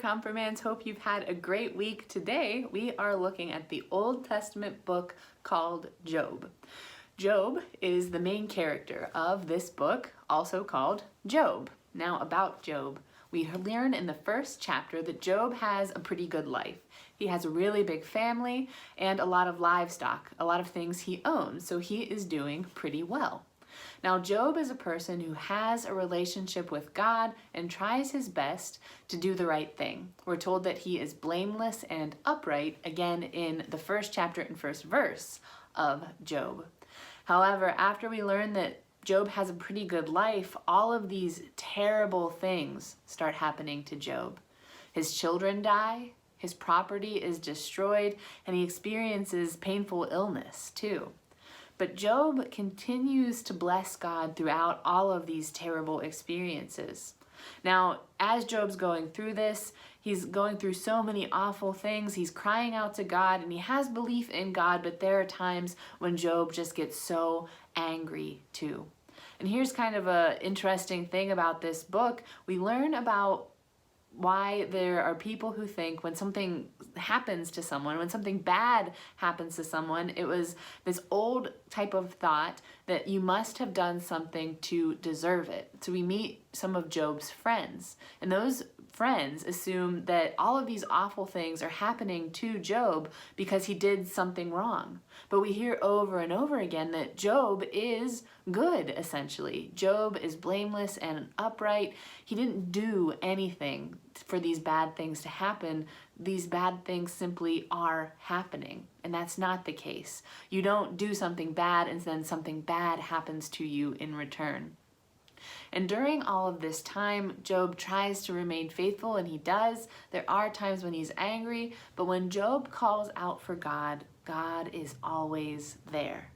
Confirmands. Hope you've had a great week. Today we are looking at the Old Testament book called Job. Job is the main character of this book, also called Job. Now about Job, we learn in the first chapter that Job has a pretty good life. He has a really big family and a lot of livestock, a lot of things he owns, so he is doing pretty well. Now, Job is a person who has a relationship with God and tries his best to do the right thing. We're told that he is blameless and upright, again in the first chapter and first verse of Job. However, after we learn that Job has a pretty good life, all of these terrible things start happening to Job. His children die, his property is destroyed, and he experiences painful illness too. But Job continues to bless God throughout all of these terrible experiences. Now, as Job's going through this, he's going through so many awful things. He's crying out to God and he has belief in God, but there are times when Job just gets so angry too. And here's kind of an interesting thing about this book. We learn about why there are people who think when something happens to someone, when something bad happens to someone, it was this old type of thought that you must have done something to deserve it. So we meet some of Job's friends, and those friends assume that all of these awful things are happening to Job because he did something wrong. But we hear over and over again that Job is good, essentially. Job is blameless and upright. He didn't do anything for these bad things to happen. These bad things simply are happening, and that's not the case. You don't do something bad and then something bad happens to you in return. And during all of this time, Job tries to remain faithful, and he does. There are times when he's angry, but when Job calls out for God, God is always there.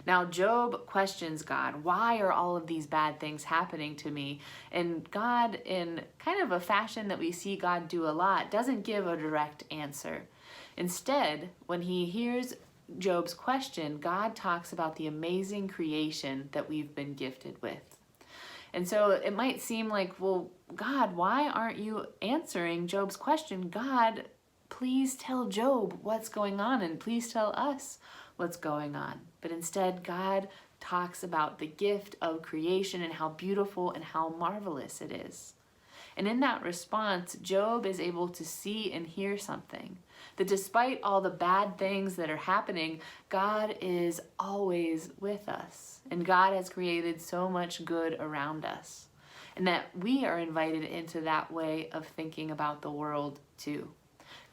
Now, Job questions God. Why are all of these bad things happening to me? And God, in kind of a fashion that we see God do a lot, doesn't give a direct answer. Instead, when he hears Job's question, God talks about the amazing creation that we've been gifted with. And so it might seem like, well, God, why aren't you answering Job's question? God, please tell Job what's going on, and please tell us what's going on. But instead, God talks about the gift of creation and how beautiful and how marvelous it is. And in that response, Job is able to see and hear something. That despite all the bad things that are happening, God is always with us. And God has created so much good around us. And that we are invited into that way of thinking about the world too.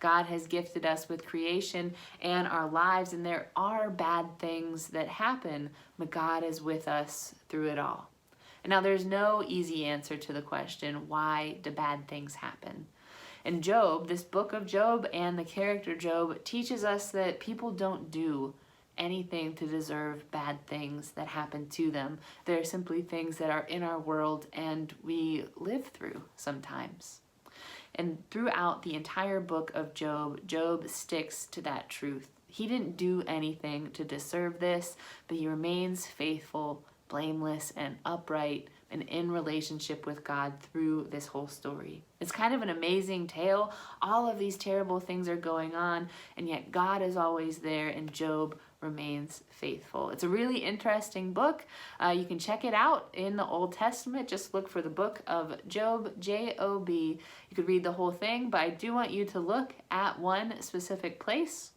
God has gifted us with creation and our lives, and there are bad things that happen, but God is with us through it all. And now there's no easy answer to the question, why do bad things happen? And Job, this book of Job and the character Job teaches us that people don't do anything to deserve bad things that happen to them. They're simply things that are in our world and we live through sometimes. And throughout the entire book of Job, Job sticks to that truth. He didn't do anything to deserve this, but he remains faithful, blameless, and upright, and in relationship with God through this whole story. It's kind of an amazing tale. All of these terrible things are going on, and yet God is always there, and Job remains faithful. It's a really interesting book. You can check it out in the Old Testament. Just look for the book of Job, J-O-B. You could read the whole thing, but I do want you to look at one specific place.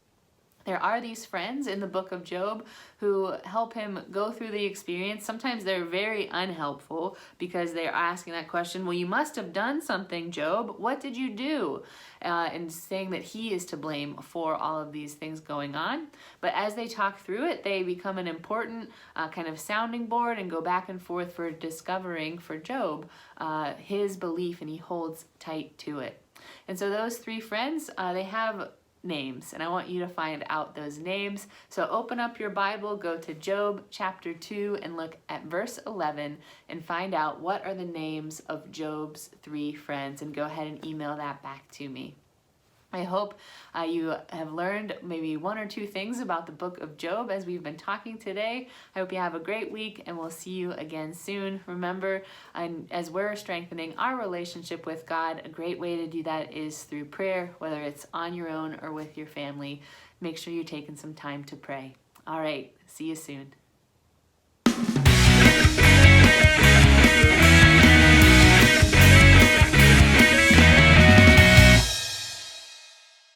There are these friends in the book of Job who help him go through the experience. Sometimes they're very unhelpful because they're asking that question, well, you must have done something, Job. What did you do? And saying that he is to blame for all of these things going on. But as they talk through it, they become an important kind of sounding board and go back and forth for discovering for Job his belief, and he holds tight to it. And so those three friends, they have names, and I want you to find out those names. So open up your Bible, go to Job chapter 2 and look at verse 11 and find out what are the names of Job's three friends, and go ahead and email that back to me. I hope you have learned maybe one or two things about the book of Job as we've been talking today. I hope you have a great week, and we'll see you again soon. Remember, as we're strengthening our relationship with God, a great way to do that is through prayer, whether it's on your own or with your family. Make sure you're taking some time to pray. All right, see you soon.